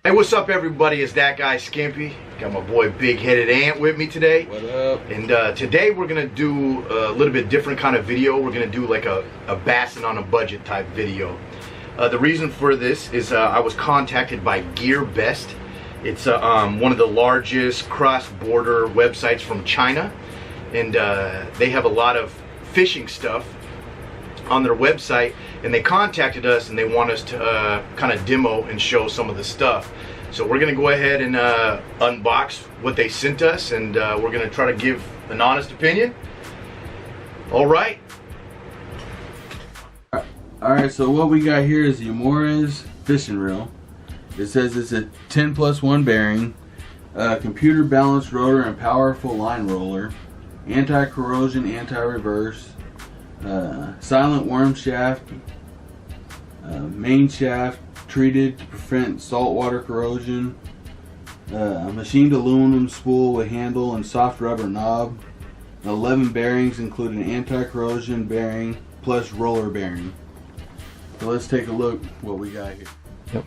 Hey, what's up, everybody? It's that guy Skimpy. Got my boy Big Headed Ant with me today. What up? And today we're gonna do a little bit different kind of video. We're gonna do like a bassin on a budget type video. The reason for this is I was contacted by Gear Best. It's one of the largest cross-border websites from China, and they have a lot of fishing stuff on their website, and they contacted us and they want us to kind of demo and show some of the stuff. So we're gonna go ahead and unbox what they sent us, and we're gonna try to give an honest opinion. All right. Alright, so what we got here is the Amores fishing reel. It says it's a 10+1 bearing, computer balanced rotor and powerful line roller, anti-corrosion, anti-reverse, silent worm shaft, main shaft treated to prevent saltwater corrosion, machined aluminum spool with handle and soft rubber knob, 11 bearings including anti-corrosion bearing plus roller bearing. So let's take a look what we got here. Yep.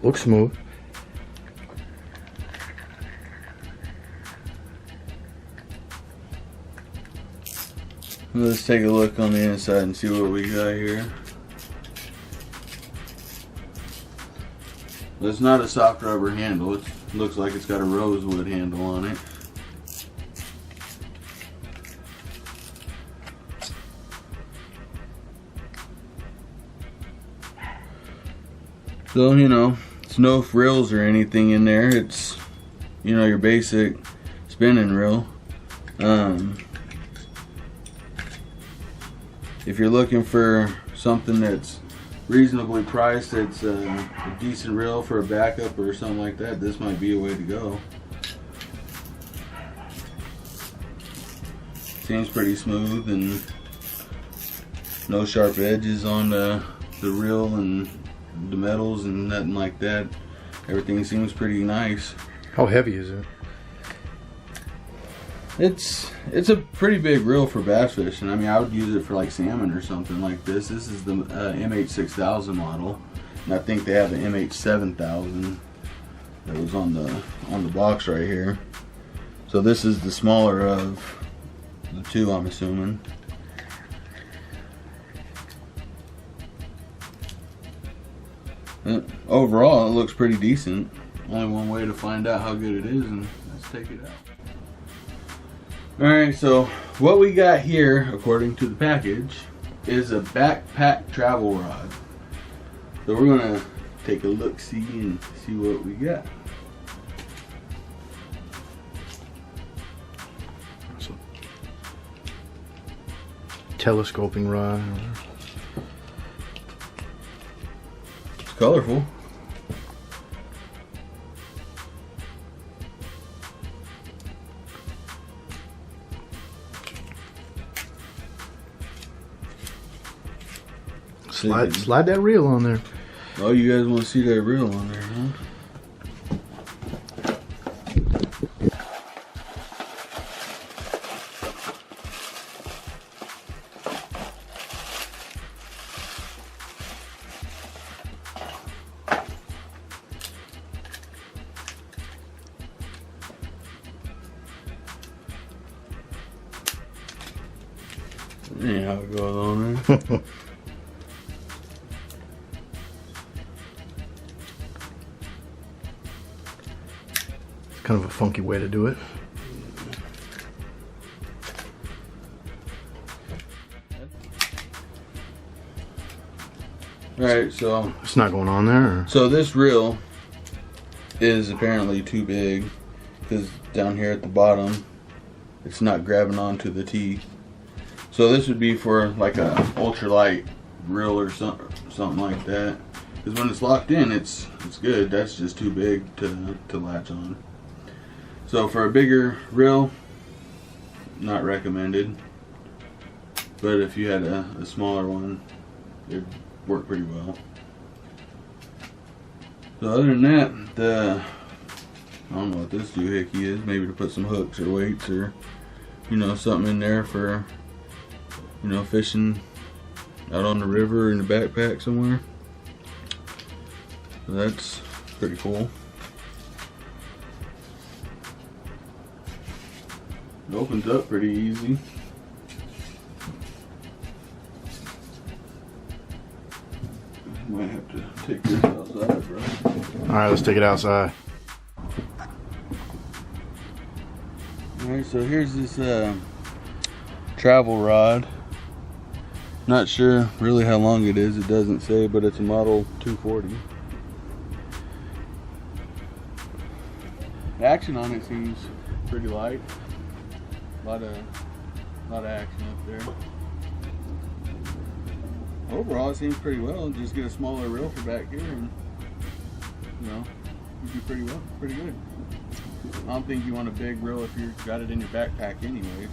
Looks smooth. Let's take a look on the inside and see what we got here. It's not a soft rubber handle. It looks like it's got a rosewood handle on it. So, you know, it's no frills or anything in there. It's, you know, your basic spinning reel. If you're looking for something that's reasonably priced, it's a decent reel for a backup or something like that, this might be a way to go. Seems pretty smooth and no sharp edges on the reel and the metals and nothing like that. Everything seems pretty nice. How heavy is it? It's a pretty big reel for bass fishing. I mean, I would use it for like salmon or something like this. This is the MH6000 model, and I think they have an MH7000 that was on the box right here. So this is the smaller of the two, I'm assuming. Overall, it looks pretty decent. Only one way to find out how good it is, and let's take it out. Alright, so what we got here, according to the package, is a backpack travel rod. So we're gonna take a look-see and see what we got. So, telescoping rod. It's colorful. Slide that reel on there. Oh, you guys want to see that reel on there, huh? Yeah, how it goes on there. Kind of a funky way to do it. Alright, so it's not going on there, or? So this reel is apparently too big because down here at the bottom it's not grabbing onto the teeth. So this would be for like a ultralight reel or something like that. Because when it's locked in, it's good. That's just too big to latch on. So for a bigger reel, not recommended. But if you had a smaller one, it'd work pretty well. So other than that, I don't know what this doohickey is. Maybe to put some hooks or weights or, you know, something in there for, you know, fishing out on the river or in the backpack somewhere. So that's pretty cool. It opens up pretty easy. Might have to take this outside, bro. Alright, let's take it outside. Alright, so here's this travel rod. Not sure really how long it is, it doesn't say, but it's a model 240. The action on it seems pretty light. A lot of action up there. Overall, it seems pretty well. Just get a smaller reel for back here, and you know, you do pretty well, pretty good. I don't think you want a big reel if you've got it in your backpack, anyways.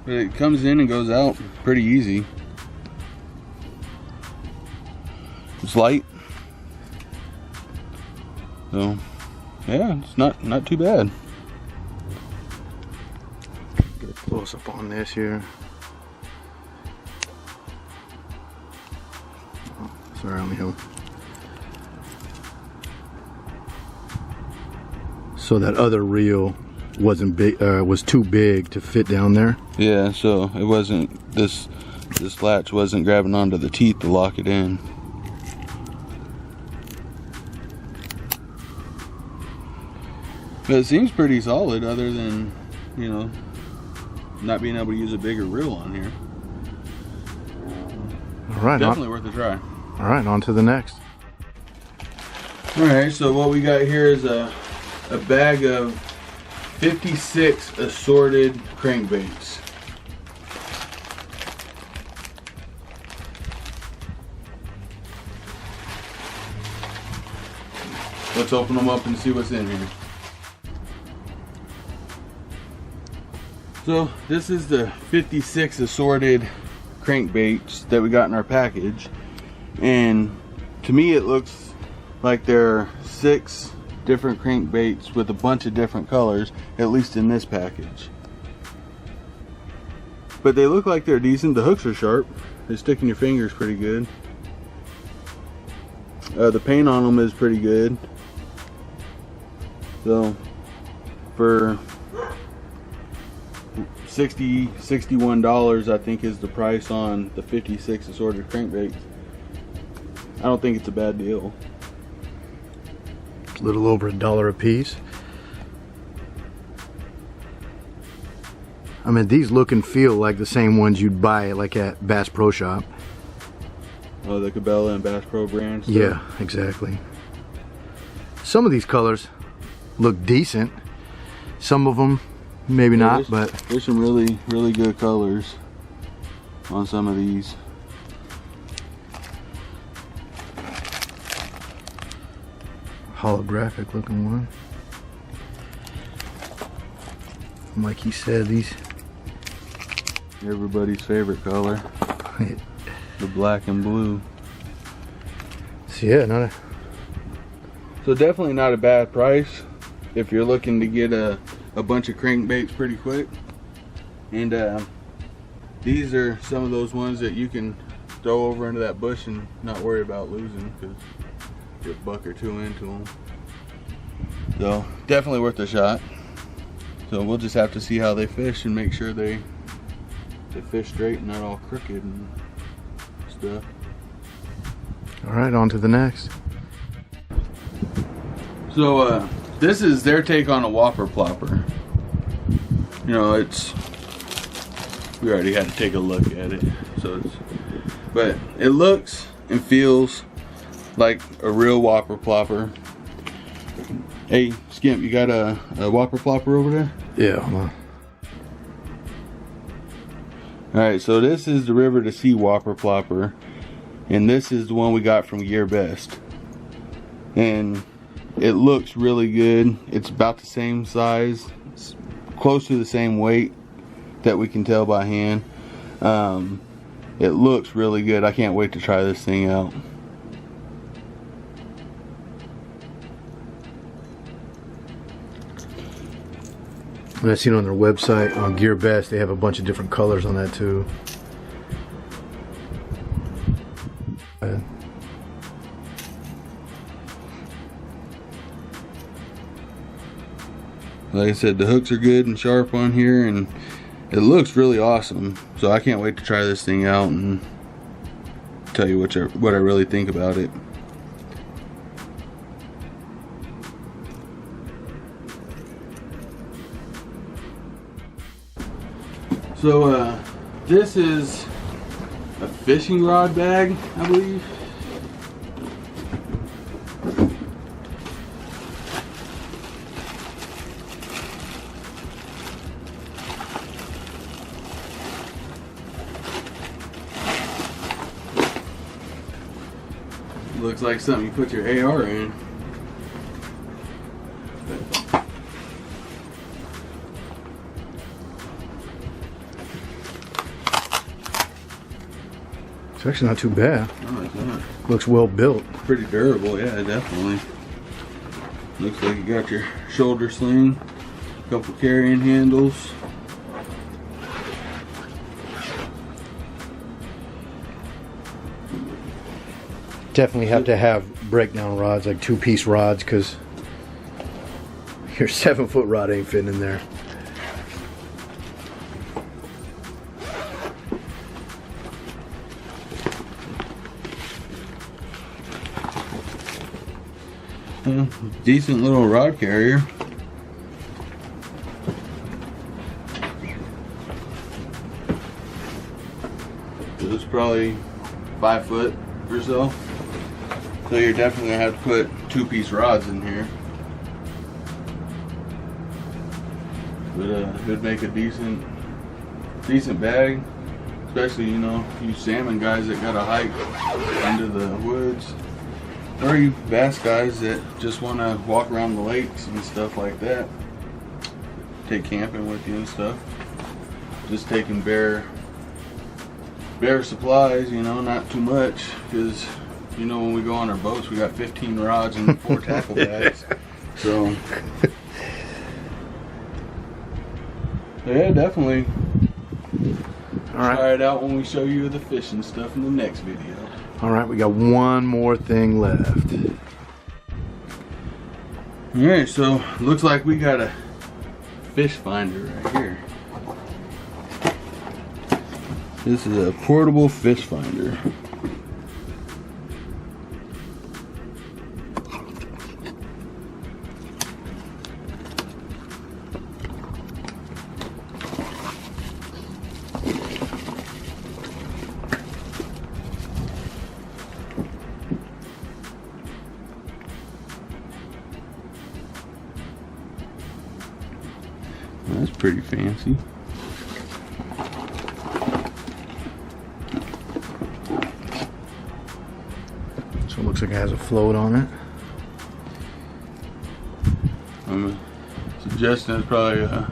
But it comes in and goes out pretty easy. It's light, so yeah, it's not too bad. Get a close up on this here. Oh, sorry, let me help. So that other reel wasn't big, was too big to fit down there. Yeah, so it wasn't, this latch wasn't grabbing onto the teeth to lock it in. But it seems pretty solid, other than, you know, not being able to use a bigger reel on here. All right, definitely worth a try. All right, on to the next. All right, so what we got here is a bag of 56 assorted crankbaits. Let's open them up and see what's in here. So this is the 56 assorted crankbaits that we got in our package, and to me it looks like there are 6 different crankbaits with a bunch of different colors, at least in this package. But they look like they're decent. The hooks are sharp. They stick in your fingers pretty good. The paint on them is pretty good. So for $61 I think is the price on the 56 assorted crankbaits. I don't think it's a bad deal. A little over $1 a piece. I mean, these look and feel like the same ones you'd buy like at Bass Pro Shop. Oh, the Cabela and Bass Pro brands. Yeah, exactly. Some of these colors look decent. Some of them maybe not, but there's some really good colors on some of these. Holographic looking one. And like he said, these everybody's favorite color, the black and blue. So yeah, so definitely not a bad price if you're looking to get a bunch of crankbaits pretty quick. And these are some of those ones that you can throw over into that bush and not worry about losing, because get a buck or two into them. So definitely worth a shot. So we'll just have to see how they fish and make sure they fish straight and not all crooked and stuff. All right, on to the next. So this is their take on a Whopper Plopper. You know, we already had to take a look at it, but it looks and feels like a real Whopper Plopper. Hey, Skimp, you got a Whopper Plopper over there? Yeah. Alright, so this is the river to sea Whopper Plopper, and this is the one we got from Gear Best. And it looks really good. It's about the same size, it's close to the same weight that we can tell by hand. It looks really good. I can't wait to try this thing out. And I've seen on their website, on Gear Best, they have a bunch of different colors on that too. Like I said, the hooks are good and sharp on here, and it looks really awesome. So I can't wait to try this thing out and tell you what I really think about it. So this is a fishing rod bag, I believe. Looks like something you put your AR in. It's actually not too bad. No, it's not. Looks well built. Pretty durable, yeah, definitely. Looks like you got your shoulder sling, a couple carrying handles. Definitely have to have breakdown rods, like 2-piece rods, because your 7-foot rod ain't fitting in there. Decent little rod carrier. It's probably 5 foot or so. So you're definitely gonna have to put 2-piece rods in here. But it would make a decent bag, especially, you know, you salmon guys that gotta hike into the woods, or you bass guys that just want to walk around the lakes and stuff like that. Take camping with you and stuff. Just taking bare supplies, you know, not too much, because you know, when we go on our boats, we got 15 rods and 4 tackle bags. So, yeah, definitely. Alright. Try it out when we show you the fishing stuff in the next video. Alright, we got one more thing left. Alright, so looks like we got a fish finder right here. This is a portable fish finder. That's pretty fancy. So it looks like it has a float on it. I'm suggesting it's probably a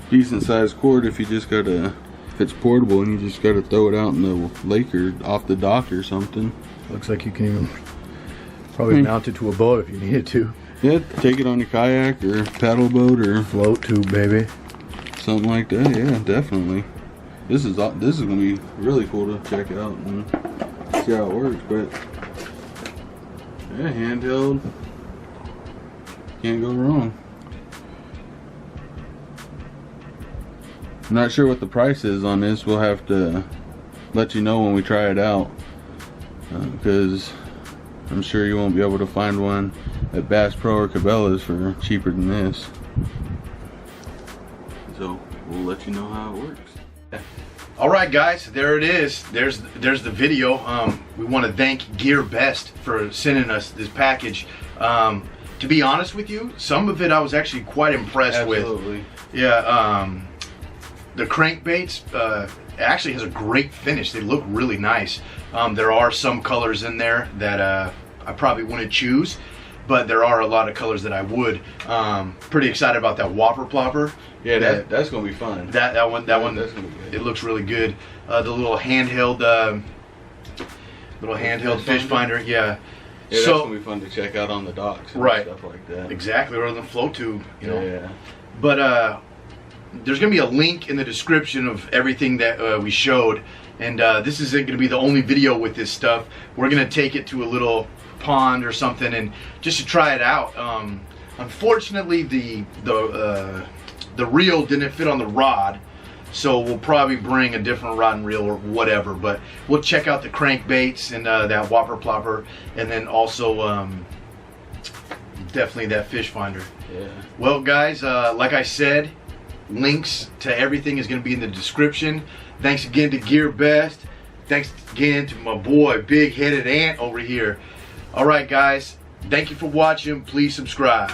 decent sized cord if you just gotta, if it's portable and you just gotta throw it out in the lake or off the dock or something. Looks like you can even probably mount it to a boat if you needed to. Yeah, take it on your kayak or paddle boat or Float tube, baby. something like that. Yeah, definitely. This is gonna be really cool to check out and see how it works. But yeah, handheld, can't go wrong. I'm not sure what the price is on this. We'll have to let you know when we try it out, because I'm sure you won't be able to find one at Bass Pro or Cabela's for cheaper than this. So we'll let you know how it works. Alright guys, there it is. There's the video. We want to thank Gear Best for sending us this package. To be honest with you, some of it I was actually quite impressed with. Absolutely. Yeah, the crankbaits actually has a great finish. They look really nice. There are some colors in there that I probably wouldn't choose, but there are a lot of colors that I would. Pretty excited about that Whopper Plopper. Yeah, that's gonna be fun. That one, that's gonna be good. It looks really good. The little handheld fish finder. Yeah. Yeah, So that's gonna be fun to check out on the docks and right, stuff like that. Exactly, or the flow tube, you know. Yeah. But there's gonna be a link in the description of everything that we showed, and this isn't gonna be the only video with this stuff. We're gonna take it to a little pond or something, and just to try it out. Unfortunately, the reel didn't fit on the rod, so we'll probably bring a different rod and reel or whatever. But we'll check out the crankbaits and that Whopper Plopper, and then also definitely that fish finder. Yeah. Well, guys, like I said, links to everything is going to be in the description. Thanks again to Gear Best. Thanks again to my boy Big Headed Ant over here. All right, guys, thank you for watching. Please subscribe.